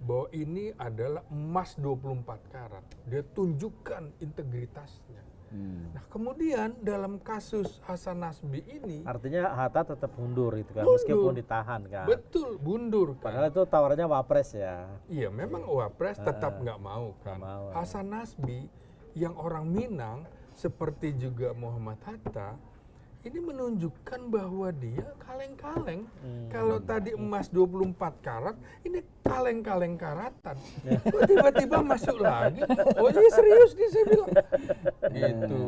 bahwa ini adalah emas 24 karat. Dia tunjukkan integritasnya. Nah, kemudian dalam kasus Hasan Nasbi ini, Artinya Hatta tetap mundur gitu kan, Mundur. meskipun ditahan kan. betul mundur kan. Padahal itu tawarannya wapres ya. Iya, memang wapres tetap nggak mau kan. Nggak mau, Hasan Nasbi yang orang Minang seperti juga Muhammad Hatta ini menunjukkan bahwa dia kaleng-kaleng. Kalau tadi emas 24 karat, ini kaleng-kaleng karatan. Kok tiba-tiba masuk lagi? Oh iya serius nih saya bilang. Gitu.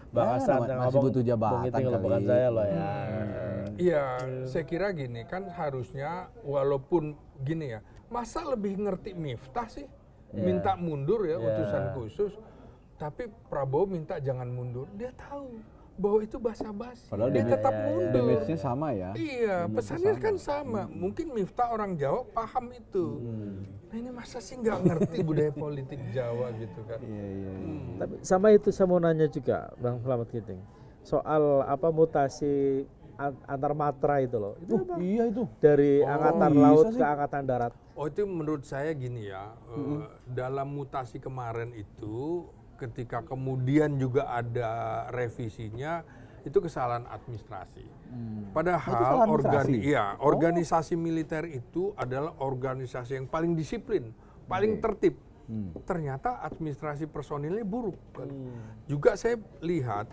Bang Hasan yang masih ngomong, butuh jabatan Bung Iting kalau kali. bukan saya loh ya. Iya, saya kira gini kan harusnya walaupun gini ya, masa lebih ngerti Miftah sih? Minta mundur ya utusan khusus, tapi Prabowo minta jangan mundur. Dia tahu bahwa itu basa-basi. Padahal Dia tetap mundur. damage-nya sama ya. Iya, pesannya kan sama. Mungkin Miftah orang Jawa paham itu. Nah ini masa sih nggak ngerti budaya politik Jawa gitu kan? Iya. Tapi sama itu saya mau nanya juga Bang Slamet Giting. Soal apa mutasi antar matra itu loh. Itu apa? Iya itu. Dari angkatan bisa laut sih? ke angkatan darat. Oh itu menurut saya gini ya, dalam mutasi kemarin itu ketika kemudian juga ada revisinya, itu kesalahan administrasi. Padahal kesalahan administrasi? organisasi militer itu adalah organisasi yang paling disiplin, paling tertib. Ternyata administrasi personilnya buruk. Kan? Juga saya lihat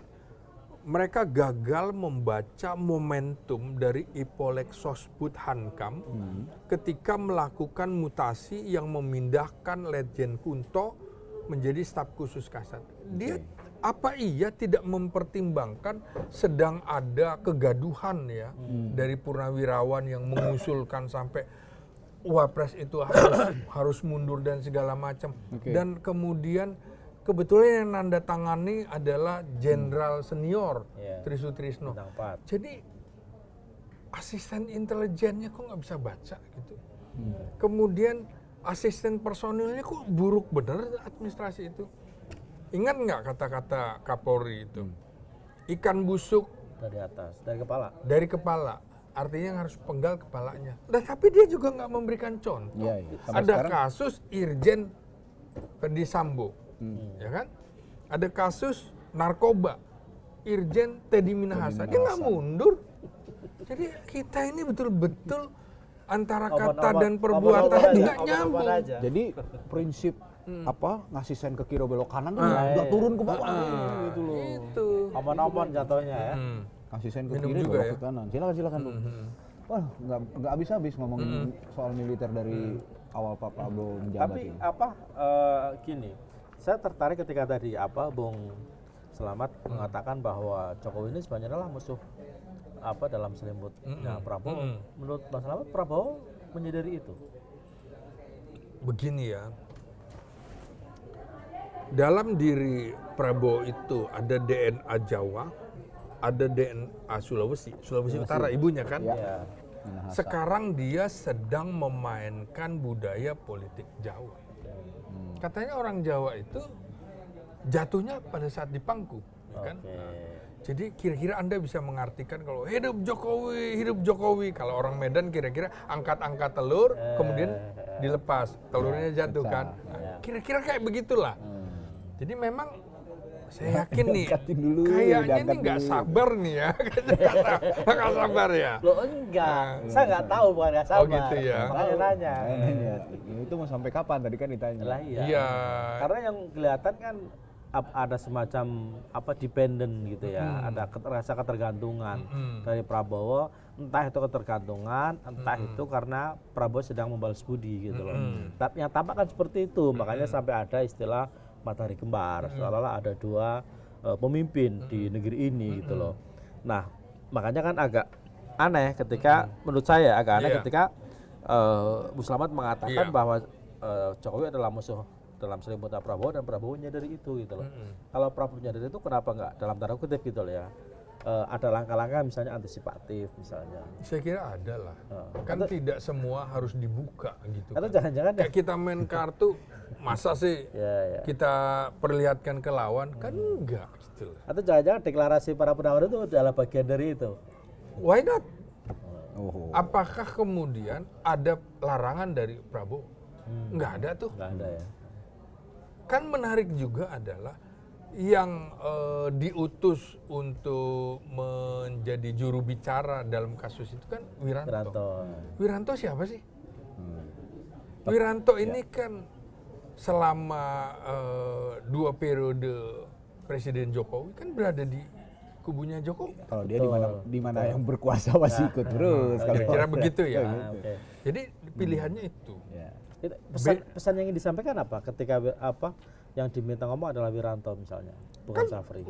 mereka gagal membaca momentum dari Ipolek Sosbud Hankam ketika melakukan mutasi yang memindahkan Letjen Kunto menjadi staf khusus Kasat. Dia apa iya tidak mempertimbangkan sedang ada kegaduhan ya dari purnawirawan yang mengusulkan sampai wapres itu harus mundur dan segala macam. Dan kemudian kebetulan yang nanda tangani adalah jenderal senior Trisutrisno. Jadi asisten intelijennya kok nggak bisa baca gitu. Kemudian asisten personilnya kok buruk bener administrasi itu. Ingat nggak kata-kata Kapolri itu? Ikan busuk Dari atas, dari kepala. dari kepala. Artinya harus penggal kepalanya. Nah, tapi dia juga nggak memberikan contoh. Iya. Sampai Ada sekarang- kasus Irjen Ferdi Sambo, ya kan? Ada kasus narkoba Irjen Teddy Minahasa. Dia nggak mundur. Jadi kita ini betul-betul antara kata dan perbuatan nggak nyambung. Jadi prinsip apa ngasih sen ke kiri belok kanan tuh udah turun ke bawah gitu loh. Itu. Omon-omon jatuhnya ya. Kasih sen ke Minum kiri juga belok ya? ke kanan. Silakan Bung. Wah, nggak habis-habis ngomongin soal militer dari awal Pak Prabowo menjabat Tapi ini. gini, saya tertarik ketika tadi Bung Slamet mengatakan bahwa Jokowi ini sebenarnya adalah musuh dalam selimutnya Prabowo. Menurut Mas Slamet, Prabowo menyadari itu. Begini ya, dalam diri Prabowo itu ada DNA Jawa, ada DNA Sulawesi Utara ibunya kan. Ya. Sekarang dia sedang memainkan budaya politik Jawa. Katanya orang Jawa itu jatuhnya pada saat di pangku, ya kan? Jadi kira-kira Anda bisa mengartikan kalau hidup Jokowi. Kalau orang Medan kira-kira angkat-angkat telur, kemudian dilepas, telurnya jatuh kan. Nah, kira-kira kayak begitulah. Jadi memang saya yakin nih, kayaknya ini nggak sabar nih ya. Nggak sabar ya. Loh enggak, saya nggak tahu bukan nggak sabar. Oh gitu ya. Makanya nanya. Itu mau sampai kapan tadi kan ditanya. Lah iya. Iya. Karena yang kelihatan kan ada semacam dependen gitu ya, ada rasa ketergantungan dari Prabowo, entah itu ketergantungan, entah itu karena Prabowo sedang membalas budi gitu loh. Tapi yang tampak kan seperti itu, makanya sampai ada istilah matahari kembar, seolah-olah ada dua pemimpin di negeri ini gitu loh. Nah, makanya kan agak aneh ketika menurut saya agak aneh ketika Bu Slamet mengatakan bahwa Jokowi adalah musuh dalam selimutnya Prabowo dan Prabowo nyadari itu gitu loh. Kalau Prabowo nyadari itu kenapa nggak dalam tanda kutip gitu loh ya, ada langkah-langkah misalnya antisipatif misalnya. Saya kira ada lah. Kan tidak semua harus dibuka gitu. Atau Kan. jangan-jangan Kayak kita main kartu, masa sih kita perlihatkan ke lawan? Kan enggak gitu. Atau jangan-jangan deklarasi para penawar itu adalah bagian dari itu. Why not? Oh. Apakah kemudian ada larangan dari Prabowo? Enggak ada tuh. Nggak ada ya. Kan menarik juga adalah yang diutus untuk menjadi juru bicara dalam kasus itu kan Wiranto. Wiranto siapa sih? Wiranto ini kan selama 2 periode Presiden Jokowi kan berada di kubunya Jokowi. Kalau dia di mana yang berkuasa masih ikut terus. Kira-kira begitu ya. Okay. Jadi pilihannya itu. Itu pesan yang ingin disampaikan apa ketika yang diminta ngomong adalah Wiranto misalnya, bukan Safri.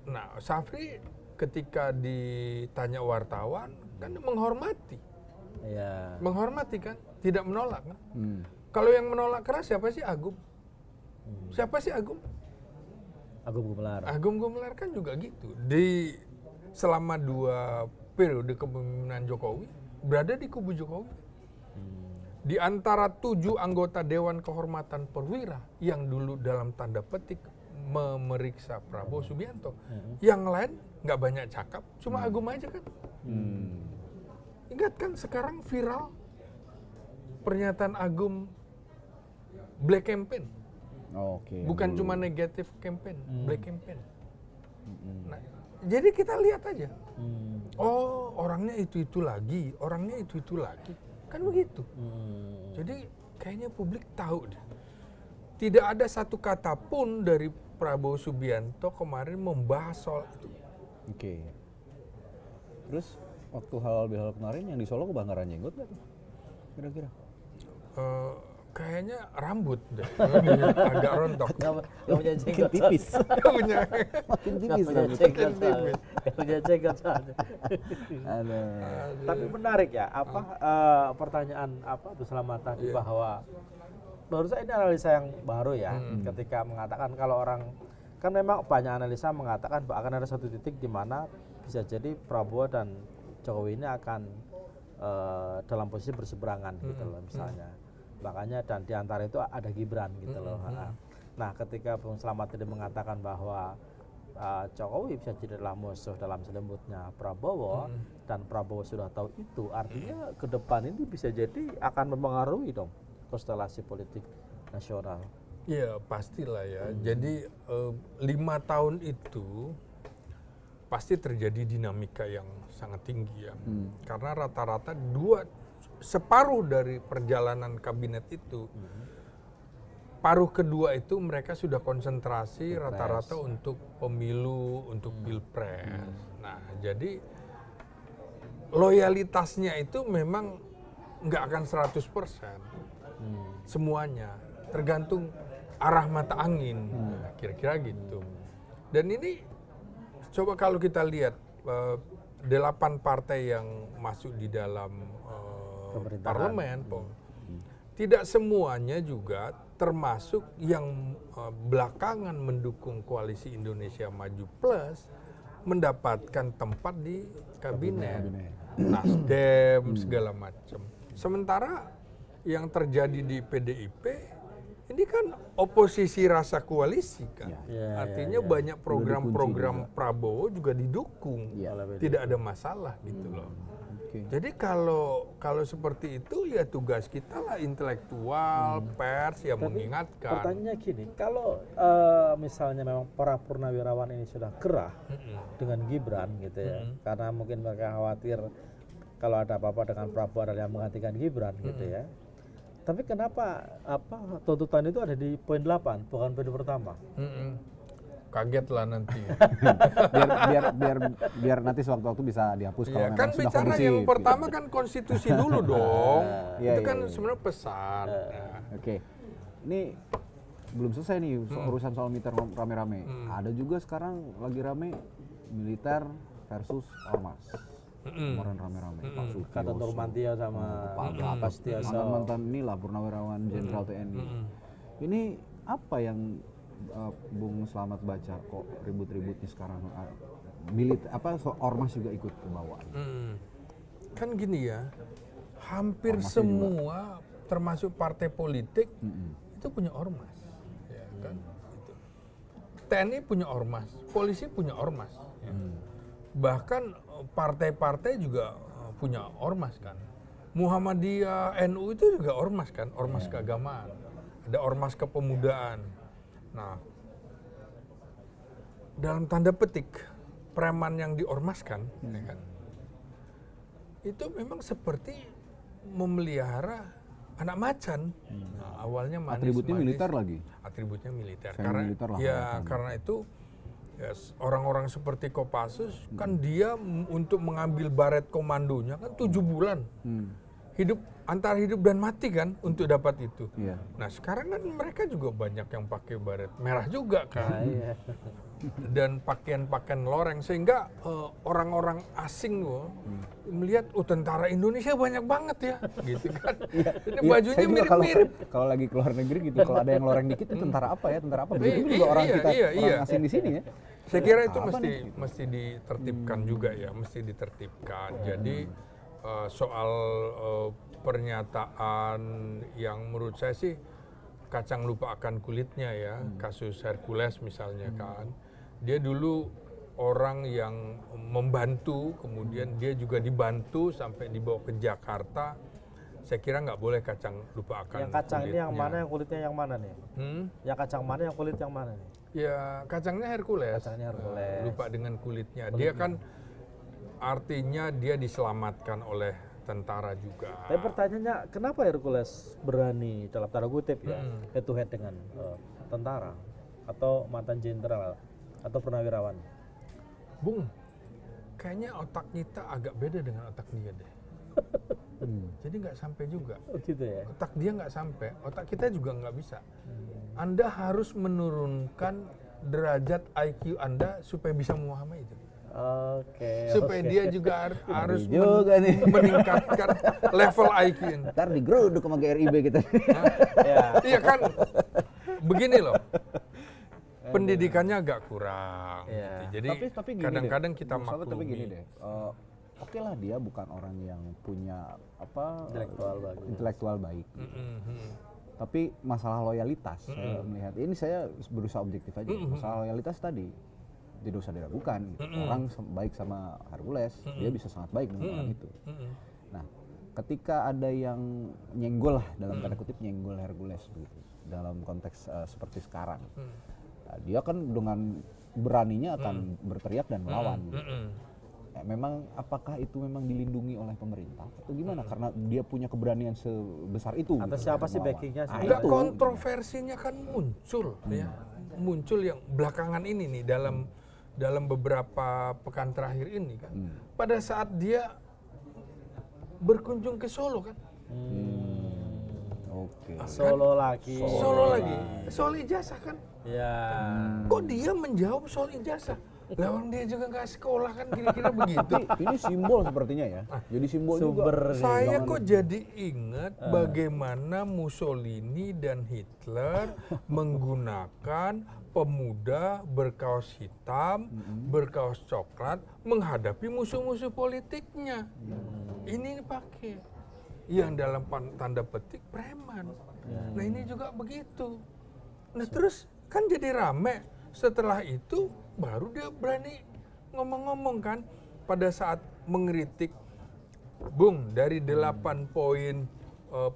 Nah, Safri ketika ditanya wartawan kan menghormati. Iya. Menghormati kan, tidak menolak kan. Kalau yang menolak keras siapa sih? Agum. Siapa sih Agum? Agung Gumelar. Agung Gumelar kan juga gitu. Di selama 2 periode kepemimpinan Jokowi berada di kubu Jokowi. Di antara 7 anggota Dewan Kehormatan Perwira yang dulu dalam tanda petik memeriksa Prabowo Subianto, yang lain nggak banyak cakap, cuma Agum aja kan. Ingat kan sekarang viral pernyataan Agum black campaign. Bukan cuma negatif campaign, black campaign. Nah, jadi kita lihat aja. Oh, orangnya itu lagi, orangnya itu lagi. Kan begitu. Jadi kayaknya publik tahu deh. Tidak ada satu kata pun dari Prabowo Subianto kemarin membahas soal itu. Oke. Terus waktu halal bihalal kemarin yang di Solo kebakaran jenggot nggak tuh? Kira-kira? Kayaknya rambut deh. Agak rontok. Gak punya jenggot. Tipis. Punya. Makin tipis. Gak punya jenggot. Tapi menarik ya, pertanyaan Bu Slamet tadi bahwa menurut saya ini analisa yang baru ya, ketika mengatakan kalau orang kan memang banyak analisa mengatakan bahwa akan ada satu titik di mana bisa jadi Prabowo dan Jokowi ini akan dalam posisi berseberangan gitu loh misalnya. Makanya dan di antara itu ada Gibran gitu loh. Nah, ketika Bung Slamet tadi mengatakan bahwa Jokowi bisa jadi adalah musuh dalam selimutnya Prabowo dan Prabowo sudah tahu itu, artinya ke depan ini bisa jadi akan mempengaruhi dong konstelasi politik nasional. Iya, pastilah ya. Jadi 5 tahun itu pasti terjadi dinamika yang sangat tinggi ya. Karena rata-rata separuh dari perjalanan kabinet itu, paruh kedua itu mereka sudah konsentrasi rata-rata untuk pemilu, untuk pilpres. Nah, jadi loyalitasnya itu memang nggak akan 100%. Semuanya tergantung arah mata angin, kira-kira gitu. Dan ini coba kalau kita lihat 8 partai yang masuk di dalam parlemen, tidak semuanya juga termasuk yang belakangan mendukung koalisi Indonesia Maju Plus mendapatkan tempat di kabinet. Nasdem segala macam. Sementara yang terjadi di PDIP ini kan oposisi rasa koalisi kan. Artinya banyak program-program Prabowo juga didukung. Tidak ada masalah gitu loh. Jadi kalau seperti itu ya tugas kita lah intelektual, pers yang mengingatkan. Pertanyaannya gini, kalau misalnya memang para purnawirawan ini sudah gerah dengan Gibran gitu ya, karena mungkin mereka khawatir kalau ada apa-apa dengan Prabowo adalah yang menggantikan Gibran gitu ya. Tapi kenapa tuntutan itu ada di poin 8 bukan poin pertama? kaget lah nanti. biar nanti sewaktu-waktu bisa dihapus kalau Ya, memang kan sudah bicara kondusif, yang gitu. pertama kan konstitusi dulu dong. Iya, Itu kan iya. sebenarnya pesan. Nah, Oke, ini belum selesai nih urusan soal militer rame-rame. Ada juga sekarang lagi rame militer versus ormas. Kemarin rame-rame. Pak Sutioso, Kata Nurmantio sama Pak Setiaso. mantan inilah purnawirawan jenderal TNI. Ini apa yang Bung Slamet baca kok ribut-ributnya sekarang ormas juga ikut ke bawah. kan gini ya, hampir semua termasuk partai politik itu punya ormas, ya kan? Gitu. TNI punya ormas, polisi punya ormas, ya. Bahkan partai-partai juga punya ormas kan. Muhammadiyah, NU itu juga ormas kan, ormas keagamaan, ada ormas kepemudaan. Nah, dalam tanda petik preman yang diormaskan, ya kan, itu memang seperti memelihara anak macan. Nah, awalnya manis, Atributnya militer lagi. Atributnya militer. Saya Karena militer lah, ya kan. karena itu ya, orang-orang seperti Kopassus kan dia untuk mengambil baret komandonya kan 7 bulan. Hidup antara hidup dan mati kan untuk dapat itu. Iya. Nah, sekarang kan mereka juga banyak yang pakai baret merah juga kan. Iya. Dan pakaian-pakaian loreng sehingga orang-orang asing melihat tentara Indonesia banyak banget ya gitu kan. Ini bajunya Saya juga mirip-mirip. kalau lagi ke luar negeri gitu, kalau ada yang loreng dikit itu tentara apa ya, tentara apa. Begitu juga orang iya, kita, iya, orang iya. asing di sini ya. Saya kira itu Apa mesti nih? mesti ditertibkan juga ya, mesti ditertibkan. Jadi soal pernyataan yang menurut saya sih kacang lupa akan kulitnya ya, kasus Hercules misalnya kan. Dia dulu orang yang membantu, kemudian dia juga dibantu sampai dibawa ke Jakarta. Saya kira nggak boleh kacang lupa akan Yang kacang ini yang kulitnya. mana, yang kulitnya yang mana nih? Yang kacang mana, yang kulit yang mana nih? Ya kacangnya Hercules. Kacangnya Hercules. Lupa dengan kulitnya. Dia kan artinya dia diselamatkan oleh tentara juga. Tapi pertanyaannya, kenapa Hercules berani dalam tanda kutip ya head to head dengan tentara atau mantan jenderal atau purnawirawan? Bung, kayaknya otak kita agak beda dengan otak dia deh. Jadi nggak sampai juga. Oh gitu ya? Otak dia nggak sampai, otak kita juga nggak bisa. Anda harus menurunkan derajat IQ Anda supaya bisa memahami itu. Oke. Supaya dia juga harus juga nih. meningkatkan level IQ. Ntar digeruduk sama GRIB kita. Ya. Iya kan, begini loh. Pendidikannya agak kurang. Iya. Gitu. Jadi tapi gini kadang-kadang deh, kita Bung Slamet, tapi gini maklumi. deh. Oke lah dia bukan orang yang punya Intelektual bagus. intelektual baik. Tapi masalah loyalitas saya melihat ini, saya berusaha objektif aja. Masalah loyalitas tadi tidak usah diragukan. Gitu. Orang baik sama Hercules, dia bisa sangat baik dengan orang itu. Nah, ketika ada yang nyenggol lah dalam tanda kutip nyenggol Hercules begitu dalam konteks seperti sekarang, nah, dia kan dengan beraninya akan berteriak dan melawan. Gitu. Memang apakah itu memang dilindungi oleh pemerintah atau gimana? Karena dia punya keberanian sebesar itu. Atau gitu, siapa untuk sih melawan. backingnya? Nah, Enggak, itu. kontroversinya kan muncul ya. Muncul yang belakangan ini nih dalam beberapa pekan terakhir ini kan. Pada saat dia berkunjung ke Solo kan. Oke. Solo lagi. Solo lagi. Soal ijazah kan. Ya. Kok dia menjawab soal ijazah? Lah orang dia juga nggak sekolah kan, kira-kira begitu. Tapi ini simbol sepertinya ya. Jadi simbol Sumber juga. nih. Saya kok jadi ingat bagaimana Mussolini dan Hitler menggunakan pemuda berkaos hitam, berkaos coklat menghadapi musuh-musuh politiknya. Ini pakai yang dalam tanda petik preman. Nah ini juga begitu. Nah terus kan jadi rame. Setelah itu baru dia berani ngomong-ngomong kan pada saat mengkritik, Bung, dari 8 poin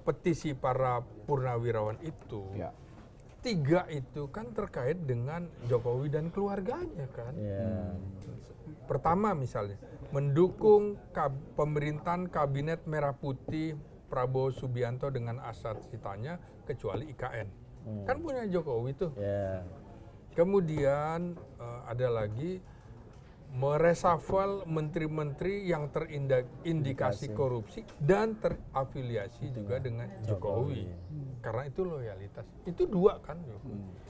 petisi para purnawirawan itu, Ya. 3 itu kan terkait dengan Jokowi dan keluarganya kan. Ya. Pertama misalnya, mendukung pemerintahan kabinet merah putih Prabowo Subianto dengan asas citanya kecuali IKN. Kan punya Jokowi tuh. Ya. Kemudian ada lagi meresafel menteri-menteri yang terindikasi korupsi dan terafiliasi juga dengan Jokowi. Karena itu loyalitas. Itu 2 kan.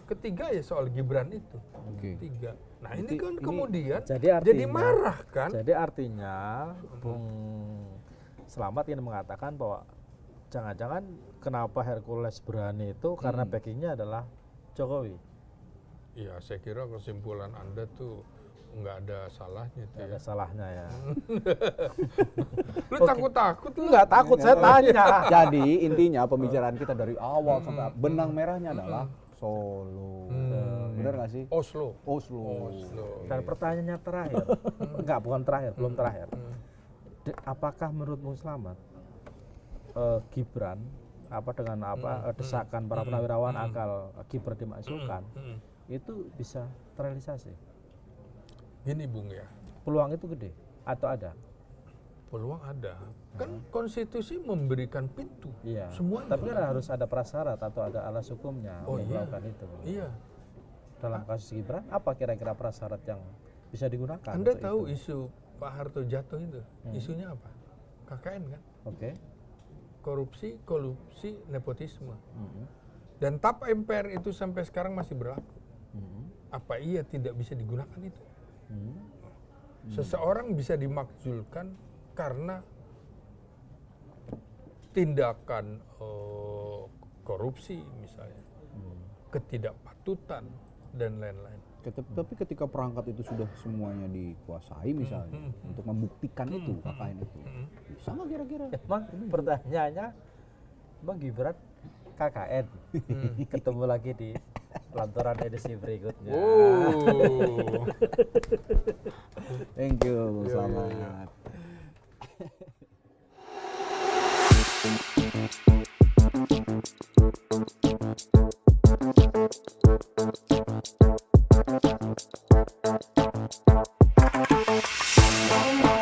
Ketiga ya soal Gibran itu. 3. Nah ini kan kemudian jadi marah kan. Jadi artinya Bung Slamet ingin mengatakan bahwa jangan-jangan kenapa Hercules berani itu karena backingnya adalah Jokowi. Iya, saya kira kesimpulan Anda tuh nggak ada salahnya tuh. Ada salahnya ya. Lu takut-takut lu. Nggak takut, saya tanya. Jadi intinya pembicaraan kita dari awal sampai benang merahnya adalah Solo. Bener nggak sih? Oslo. Dan pertanyaannya terakhir, bukan terakhir, belum terakhir. Apakah menurut Bung Slamet Gibran dengan desakan para purnawirawan agar Gibran dimasukkan itu bisa terrealisasi? Gini Bung ya, Peluang itu gede atau ada? peluang ada. Kan konstitusi memberikan pintu. Iya. Semuanya. Tapi kan harus ada prasyarat atau ada alas hukumnya untuk melakukan itu. Iya. Dalam kasus Gibran, apa kira-kira prasyarat yang bisa digunakan? Anda untuk tahu itu? isu Pak Harto jatuh itu? Isunya apa? KKN kan? Oke. Korupsi, kolusi, nepotisme. Dan tap MPR itu sampai sekarang masih berlaku. Apa iya tidak bisa digunakan itu? Seseorang bisa dimakzulkan karena tindakan korupsi misalnya, ketidakpatutan dan lain-lain. Tapi ketika perangkat itu sudah semuanya dikuasai misalnya untuk membuktikan itu KKN itu, bisa nggak kira-kira? Emang pertanyaannya, Bang Gibran KKN ketemu lagi di lanturan edisi berikutnya. Oh. Thank you, selamat. Thank you.